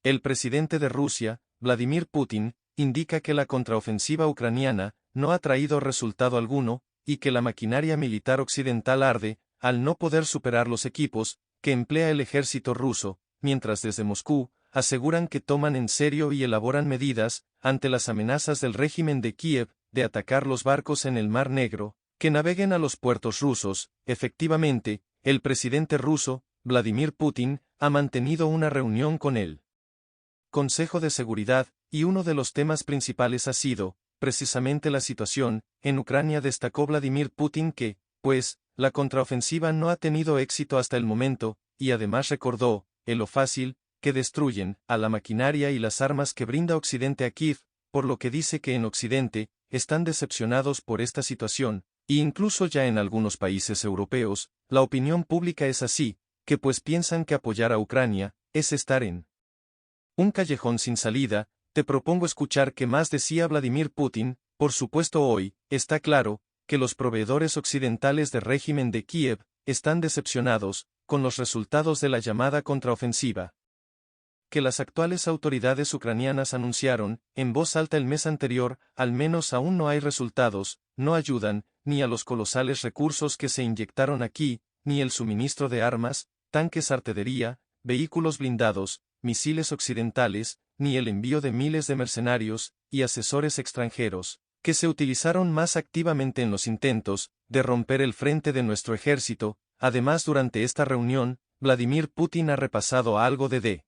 El presidente de Rusia, Vladimir Putin, indica que la contraofensiva ucraniana no ha traído resultado alguno, y que la maquinaria militar occidental arde, al no poder superar los equipos que emplea el ejército ruso, mientras desde Moscú aseguran que toman en serio y elaboran medidas ante las amenazas del régimen de Kiev de atacar los barcos en el Mar Negro que naveguen a los puertos rusos. Efectivamente, el presidente ruso, Vladimir Putin, ha mantenido una reunión con el Consejo de Seguridad, y uno de los temas principales ha sido, precisamente la situación en Ucrania. Destacó Vladimir Putin que, pues, la contraofensiva no ha tenido éxito hasta el momento, y además recordó, lo fácil, que destruyen a la maquinaria y las armas que brinda Occidente a Kiev, por lo que dice que en Occidente están decepcionados por esta situación, e incluso ya en algunos países europeos, la opinión pública es así, que pues piensan que apoyar a Ucrania es estar en un callejón sin salida. Te propongo escuchar qué más decía Vladimir Putin. Por supuesto, hoy está claro que los proveedores occidentales del régimen de Kiev están decepcionados con los resultados de la llamada contraofensiva que las actuales autoridades ucranianas anunciaron en voz alta el mes anterior. Al menos aún no hay resultados, no ayudan ni a los colosales recursos que se inyectaron aquí, ni el suministro de armas, tanques, artillería, vehículos blindados, misiles occidentales, ni el envío de miles de mercenarios y asesores extranjeros, que se utilizaron más activamente en los intentos de romper el frente de nuestro ejército. Además, durante esta reunión, Vladimir Putin ha repasado algo de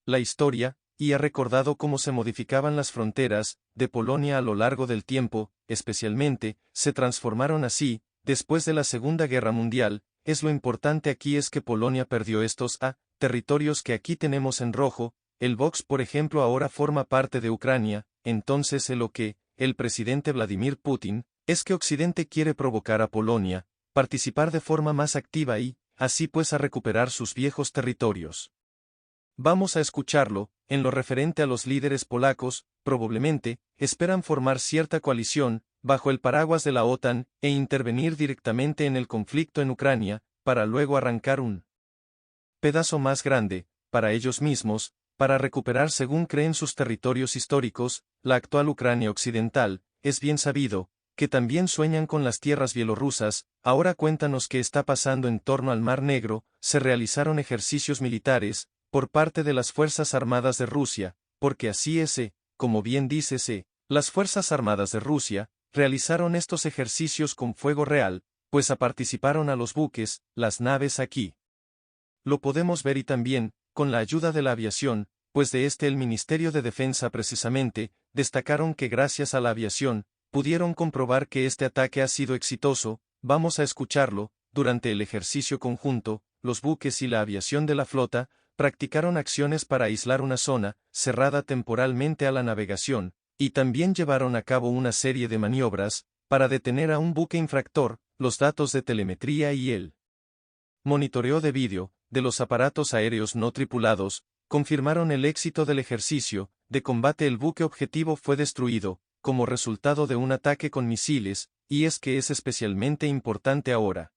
la historia, y ha recordado cómo se modificaban las fronteras de Polonia a lo largo del tiempo, especialmente, se transformaron así, después de la Segunda Guerra Mundial. Lo importante aquí es que Polonia perdió estos territorios que aquí tenemos en rojo. El Vox, por ejemplo, ahora forma parte de Ucrania. Entonces lo que el presidente Vladimir Putin es que Occidente quiere provocar a Polonia participar de forma más activa y, así pues, a recuperar sus viejos territorios. Vamos a escucharlo. En lo referente a los líderes polacos, probablemente esperan formar cierta coalición bajo el paraguas de la OTAN e intervenir directamente en el conflicto en Ucrania, para luego arrancar un pedazo más grande para ellos mismos, para recuperar, según creen, sus territorios históricos. La actual Ucrania occidental, es bien sabido, que también sueñan con las tierras bielorrusas. Ahora cuéntanos qué está pasando en torno al Mar Negro. Se realizaron ejercicios militares por parte de las Fuerzas Armadas de Rusia, porque así es, como bien dices, las Fuerzas Armadas de Rusia realizaron estos ejercicios con fuego real, pues participaron a los buques, las naves aquí. Lo podemos ver, y también, con la ayuda de la aviación, pues de el Ministerio de Defensa precisamente, destacaron que gracias a la aviación, pudieron comprobar que este ataque ha sido exitoso. Vamos a escucharlo. Durante el ejercicio conjunto, los buques y la aviación de la flota practicaron acciones para aislar una zona cerrada temporalmente a la navegación, y también llevaron a cabo una serie de maniobras para detener a un buque infractor. Los datos de telemetría y el monitoreo de vídeo de los aparatos aéreos no tripulados confirmaron el éxito del ejercicio de combate. El buque objetivo fue destruido como resultado de un ataque con misiles, y es que es especialmente importante ahora,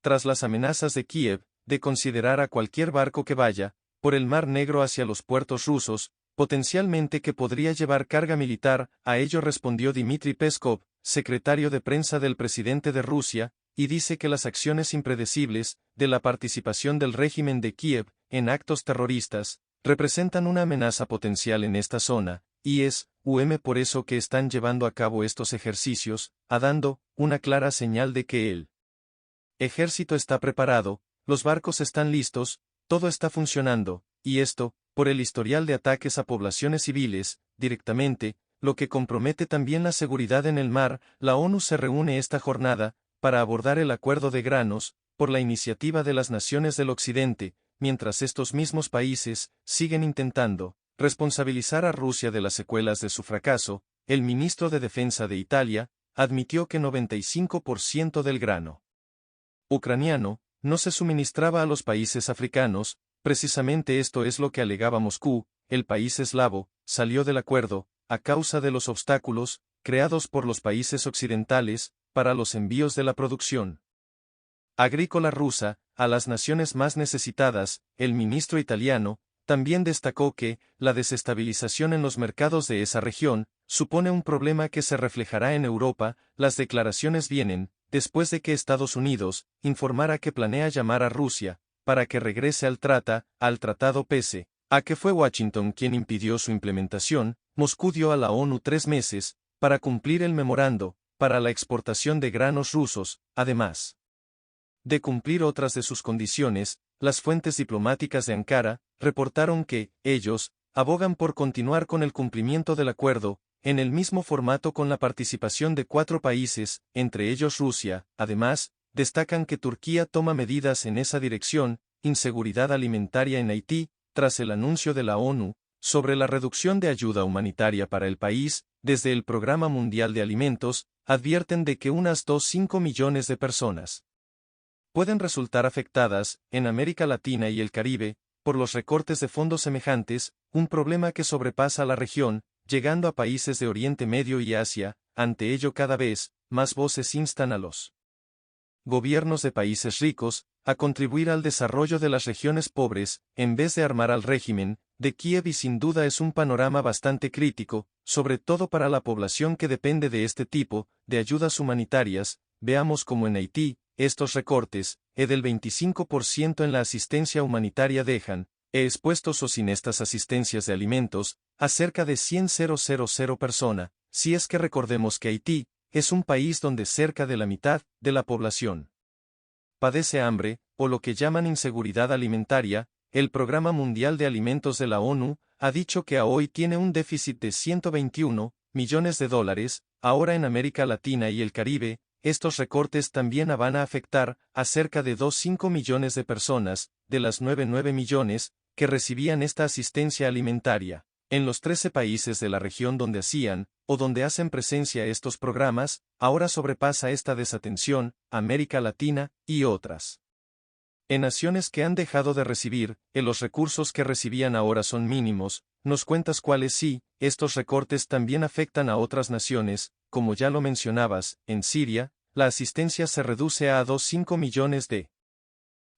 tras las amenazas de Kiev, de considerar a cualquier barco que vaya por el Mar Negro hacia los puertos rusos, potencialmente que podría llevar carga militar. A ello respondió Dmitry Peskov, secretario de prensa del presidente de Rusia, y dice que las acciones impredecibles de la participación del régimen de Kiev en actos terroristas representan una amenaza potencial en esta zona, y es por eso que están llevando a cabo estos ejercicios, dando una clara señal de que el ejército está preparado, los barcos están listos, todo está funcionando, y esto, por el historial de ataques a poblaciones civiles, directamente, lo que compromete también la seguridad en el mar. La ONU se reúne esta jornada para abordar el acuerdo de granos, por la iniciativa de las naciones del Occidente, mientras estos mismos países siguen intentando responsabilizar a Rusia de las secuelas de su fracaso. El ministro de Defensa de Italia admitió que 95% del grano ucraniano no se suministraba a los países africanos. Precisamente esto es lo que alegaba Moscú. El país eslavo salió del acuerdo a causa de los obstáculos creados por los países occidentales para los envíos de la producción agrícola rusa a las naciones más necesitadas. El ministro italiano También destacó que, la desestabilización en los mercados de esa región, supone un problema que se reflejará en Europa. Las declaraciones vienen, después de que Estados Unidos informara que planea llamar a Rusia, para que regrese al tratado pese a que fue Washington quien impidió su implementación. Moscú dio a la ONU 3 meses, para cumplir el memorando, para la exportación de granos rusos, además de cumplir otras de sus condiciones. Las fuentes diplomáticas de Ankara reportaron que, ellos, abogan por continuar con el cumplimiento del acuerdo, en el mismo formato con la participación de 4 países, entre ellos Rusia. Además, destacan que Turquía toma medidas en esa dirección. Inseguridad alimentaria en Haití, tras el anuncio de la ONU, sobre la reducción de ayuda humanitaria para el país, desde el Programa Mundial de Alimentos, advierten de que unas 2,5 millones de personas pueden resultar afectadas, en América Latina y el Caribe, por los recortes de fondos semejantes, un problema que sobrepasa la región, llegando a países de Oriente Medio y Asia. Ante ello, cada vez más voces instan a los gobiernos de países ricos a contribuir al desarrollo de las regiones pobres, en vez de armar al régimen de Kiev, y sin duda es un panorama bastante crítico, sobre todo para la población que depende de este tipo de ayudas humanitarias. Veamos cómo en Haití, estos recortes, del 25% en la asistencia humanitaria dejan, expuestos o sin estas asistencias de alimentos, a cerca de 100,000 personas, si es que recordemos que Haití es un país donde cerca de la mitad de la población padece hambre, o lo que llaman inseguridad alimentaria. El Programa Mundial de Alimentos de la ONU ha dicho que a hoy tiene un déficit de 121 millones de dólares. Ahora en América Latina y el Caribe, estos recortes también van a afectar a cerca de 2,5 millones de personas, de las 9,9 millones, que recibían esta asistencia alimentaria. En los 13 países de la región donde hacían, o donde hacen presencia estos programas, ahora sobrepasa esta desatención, América Latina, y otras. En naciones que han dejado de recibir, los recursos que recibían ahora son mínimos. Nos cuentas cuáles. Sí, estos recortes también afectan a otras naciones, como ya lo mencionabas. En Siria, la asistencia se reduce a 2,5 millones de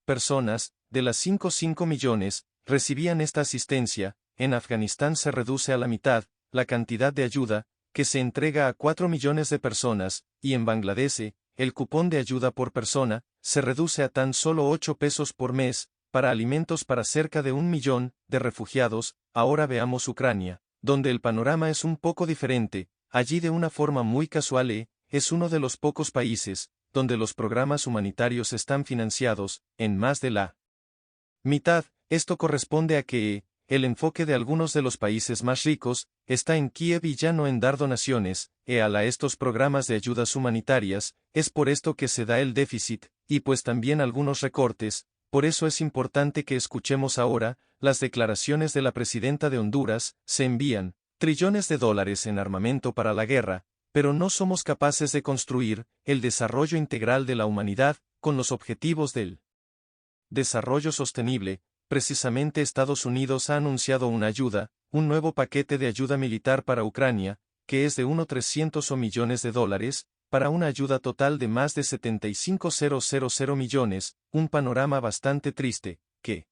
personas, de las 5,5 millones, recibían esta asistencia. En Afganistán se reduce a la mitad la cantidad de ayuda que se entrega a 4 millones de personas, y en Bangladesh, el cupón de ayuda por persona se reduce a tan solo 8 pesos por mes, para alimentos para cerca de 1 millón de refugiados. Ahora veamos Ucrania, donde el panorama es un poco diferente. Allí, de una forma muy casual, es uno de los pocos países donde los programas humanitarios están financiados en más de la mitad. Esto corresponde a que el enfoque de algunos de los países más ricos está en Kiev y ya no en dar donaciones a estos programas de ayudas humanitarias. Es por esto que se da el déficit, y pues también algunos recortes. Por eso es importante que escuchemos ahora las declaraciones de la presidenta de Honduras. Se envían trillones de dólares en armamento para la guerra, pero no somos capaces de construir el desarrollo integral de la humanidad con los objetivos del desarrollo sostenible. Precisamente Estados Unidos ha anunciado un nuevo paquete de ayuda militar para Ucrania, que es de 1,300 millones de dólares, para una ayuda total de más de 75,000 millones, un panorama bastante triste, que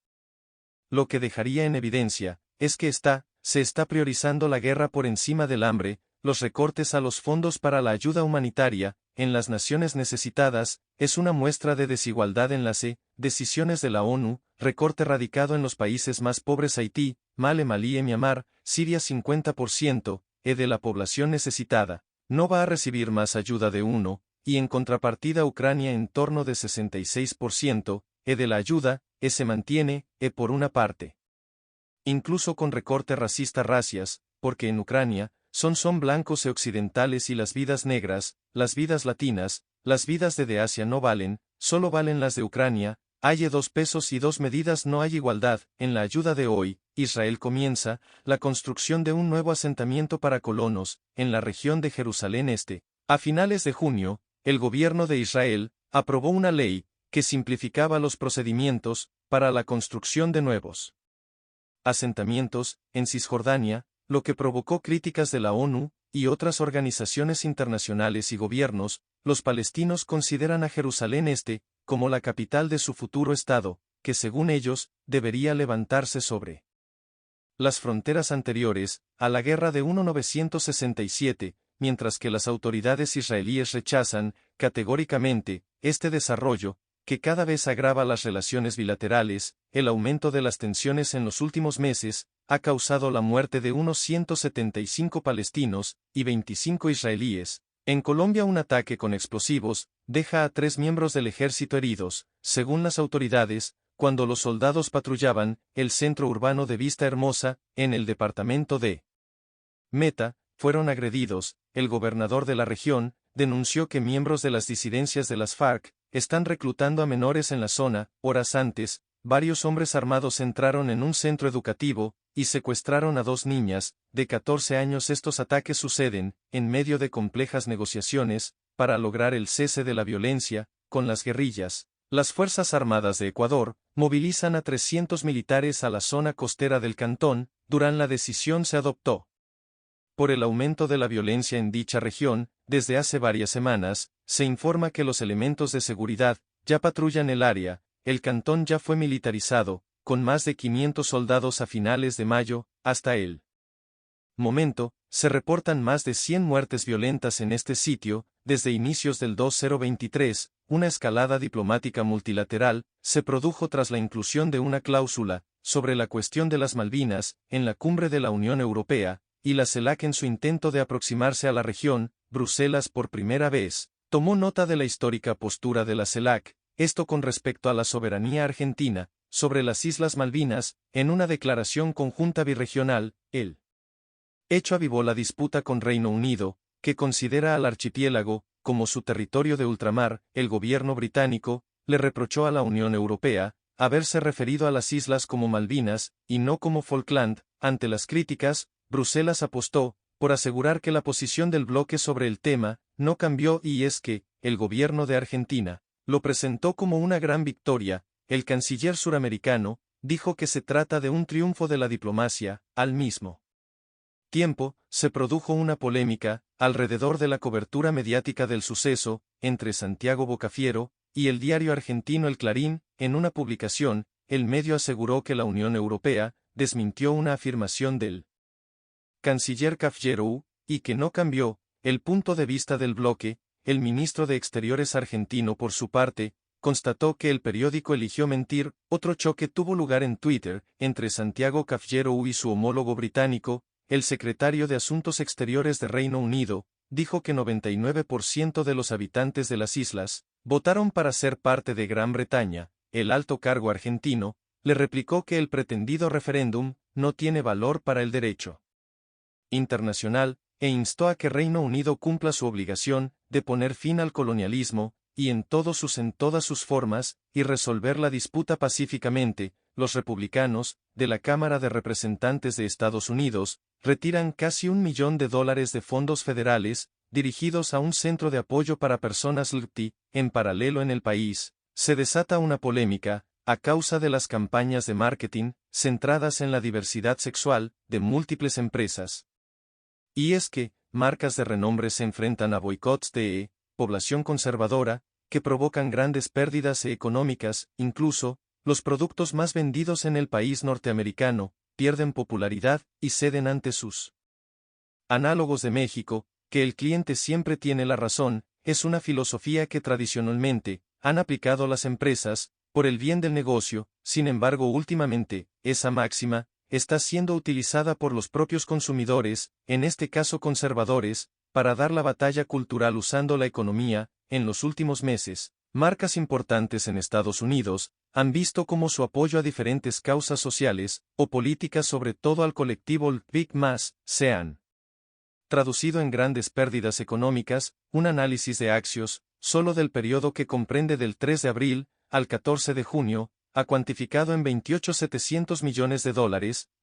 lo que dejaría en evidencia es que se está priorizando la guerra por encima del hambre. Los recortes a los fondos para la ayuda humanitaria en las naciones necesitadas es una muestra de desigualdad en las decisiones de la ONU. Recorte radicado en los países más pobres: Haití, Malí y Myanmar. Siria, 50% de la población necesitada no va a recibir más ayuda de uno, y en contrapartida Ucrania en torno de 66% de la ayuda se mantiene, por una parte. Incluso con recorte racista racias, porque en Ucrania son blancos y occidentales, y las vidas negras, las vidas latinas, las vidas de Asia no valen, solo valen las de Ucrania. Hay 2 pesos y 2 medidas. No hay igualdad. En la ayuda de hoy, Israel comienza la construcción de un nuevo asentamiento para colonos en la región de Jerusalén Este. A finales de junio, el gobierno de Israel aprobó una ley que simplificaba los procedimientos para la construcción de nuevos asentamientos en Cisjordania, lo que provocó críticas de la ONU y otras organizaciones internacionales y gobiernos. Los palestinos consideran a Jerusalén Este como la capital de su futuro Estado, que según ellos, debería levantarse sobre las fronteras anteriores a la guerra de 1967, mientras que las autoridades israelíes rechazan, categóricamente, este desarrollo, que cada vez agrava las relaciones bilaterales. El aumento de las tensiones en los últimos meses ha causado la muerte de unos 175 palestinos y 25 israelíes. En Colombia, un ataque con explosivos deja a 3 miembros del ejército heridos, según las autoridades, cuando los soldados patrullaban el centro urbano de Vista Hermosa, en el departamento de Meta, fueron agredidos. El gobernador de la región denunció que miembros de las disidencias de las FARC están reclutando a menores en la zona. Horas antes, varios hombres armados entraron en un centro educativo y secuestraron a 2 niñas de 14 años. Estos ataques suceden en medio de complejas negociaciones para lograr el cese de la violencia con las guerrillas. Las Fuerzas Armadas de Ecuador movilizan a 300 militares a la zona costera del cantón. Durante la decisión se adoptó por el aumento de la violencia en dicha región. Desde hace varias semanas, se informa que los elementos de seguridad ya patrullan el área. El cantón ya fue militarizado, con más de 500 soldados a finales de mayo. Hasta el momento, se reportan más de 100 muertes violentas en este sitio. Desde inicios del 2023, una escalada diplomática multilateral se produjo tras la inclusión de una cláusula sobre la cuestión de las Malvinas en la cumbre de la Unión Europea y la CELAC. En su intento de aproximarse a la región, Bruselas por primera vez tomó nota de la histórica postura de la CELAC, esto con respecto a la soberanía argentina sobre las Islas Malvinas. En una declaración conjunta birregional, el hecho avivó la disputa con Reino Unido, que considera al archipiélago como su territorio de ultramar. El gobierno británico le reprochó a la Unión Europea haberse referido a las islas como Malvinas y no como Falkland. Ante las críticas, Bruselas apostó por asegurar que la posición del bloque sobre el tema no cambió, y es que el gobierno de Argentina lo presentó como una gran victoria. El canciller suramericano dijo que se trata de un triunfo de la diplomacia. Al mismo tiempo, se produjo una polémica alrededor de la cobertura mediática del suceso entre Santiago Bocafiero y el diario argentino El Clarín. En una publicación, el medio aseguró que la Unión Europea desmintió una afirmación del canciller Caffarel y que no cambió el punto de vista del bloque. El ministro de Exteriores argentino, por su parte, constató que el periódico eligió mentir. Otro choque tuvo lugar en Twitter entre Santiago Caffarel y su homólogo británico. El secretario de Asuntos Exteriores de Reino Unido dijo que 99% de los habitantes de las islas votaron para ser parte de Gran Bretaña. El alto cargo argentino le replicó que el pretendido referéndum no tiene valor para el derecho internacional, e instó a que Reino Unido cumpla su obligación de poner fin al colonialismo y en todas sus formas, y resolver la disputa pacíficamente. Los republicanos de la Cámara de Representantes de Estados Unidos retiran casi $1 millón de fondos federales dirigidos a un centro de apoyo para personas LGBTI. En paralelo, en el país se desata una polémica a causa de las campañas de marketing centradas en la diversidad sexual de múltiples empresas. Y es que marcas de renombre se enfrentan a boicots de población conservadora que provocan grandes pérdidas económicas. Incluso los productos más vendidos en el país norteamericano pierden popularidad y ceden ante sus análogos de México. Que el cliente siempre tiene la razón es una filosofía que tradicionalmente han aplicado las empresas por el bien del negocio. Sin embargo, últimamente, esa máxima está siendo utilizada por los propios consumidores, en este caso conservadores, para dar la batalla cultural usando la economía. En los últimos meses, marcas importantes en Estados Unidos han visto cómo su apoyo a diferentes causas sociales o políticas, sobre todo al colectivo LGBTQ+, se han traducido en grandes pérdidas económicas. Un análisis de Axios, solo del periodo que comprende del 3 de abril al 14 de junio, ha cuantificado en $28.700 millones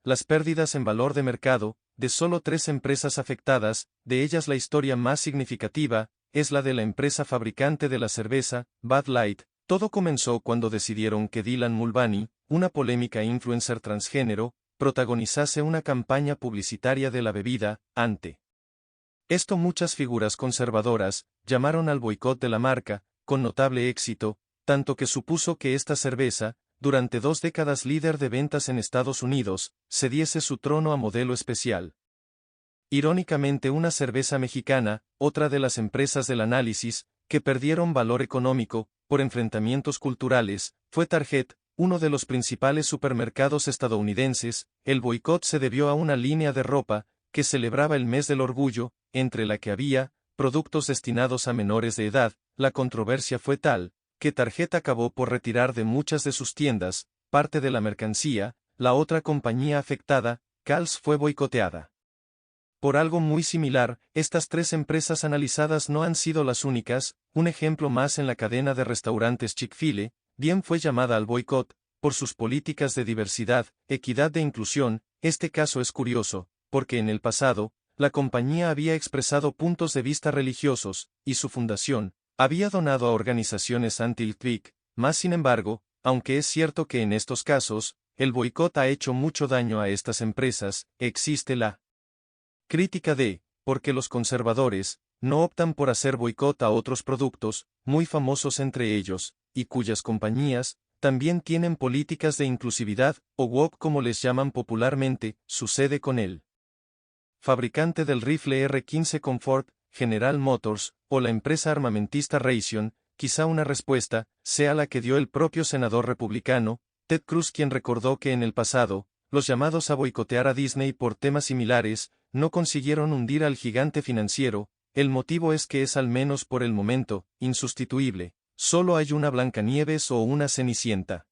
las pérdidas en valor de mercado de solo 3 empresas afectadas. De ellas, la historia más significativa es la de la empresa fabricante de la cerveza, Bud Light. Todo comenzó cuando decidieron que Dylan Mulvaney, una polémica influencer transgénero, protagonizase una campaña publicitaria de la bebida. Ante esto, muchas figuras conservadoras llamaron al boicot de la marca, con notable éxito, tanto que supuso que esta cerveza durante 2 décadas líder de ventas en Estados Unidos, cediese su trono a Modelo Especial. Irónicamente, una cerveza mexicana, otra de las empresas del análisis, que perdieron valor económico, por enfrentamientos culturales, fue Target, uno de los principales supermercados estadounidenses. El boicot se debió a una línea de ropa, que celebraba el mes del orgullo, entre la que había productos destinados a menores de edad. La controversia fue tal, que Target acabó por retirar de muchas de sus tiendas parte de la mercancía. La otra compañía afectada, Kohl's, fue boicoteada. Por algo muy similar, estas 3 empresas analizadas no han sido las únicas. Un ejemplo más en la cadena de restaurantes Chick-fil-A, bien fue llamada al boicot, por sus políticas de diversidad, equidad e inclusión. Este caso es curioso, porque en el pasado, la compañía había expresado puntos de vista religiosos, y su fundación había donado a organizaciones anti-LGBTQ+. Más sin embargo, aunque es cierto que en estos casos, el boicot ha hecho mucho daño a estas empresas, existe la crítica de, ¿por qué los conservadores no optan por hacer boicot a otros productos, muy famosos entre ellos, y cuyas compañías también tienen políticas de inclusividad, o woke como les llaman popularmente? Sucede con el fabricante del rifle R-15 Comfort, General Motors, o la empresa armamentista Raytheon. Quizá una respuesta sea la que dio el propio senador republicano, Ted Cruz, quien recordó que en el pasado, los llamados a boicotear a Disney por temas similares, no consiguieron hundir al gigante financiero. El motivo es que es, al menos por el momento, insustituible. Solo hay una Blancanieves o una Cenicienta.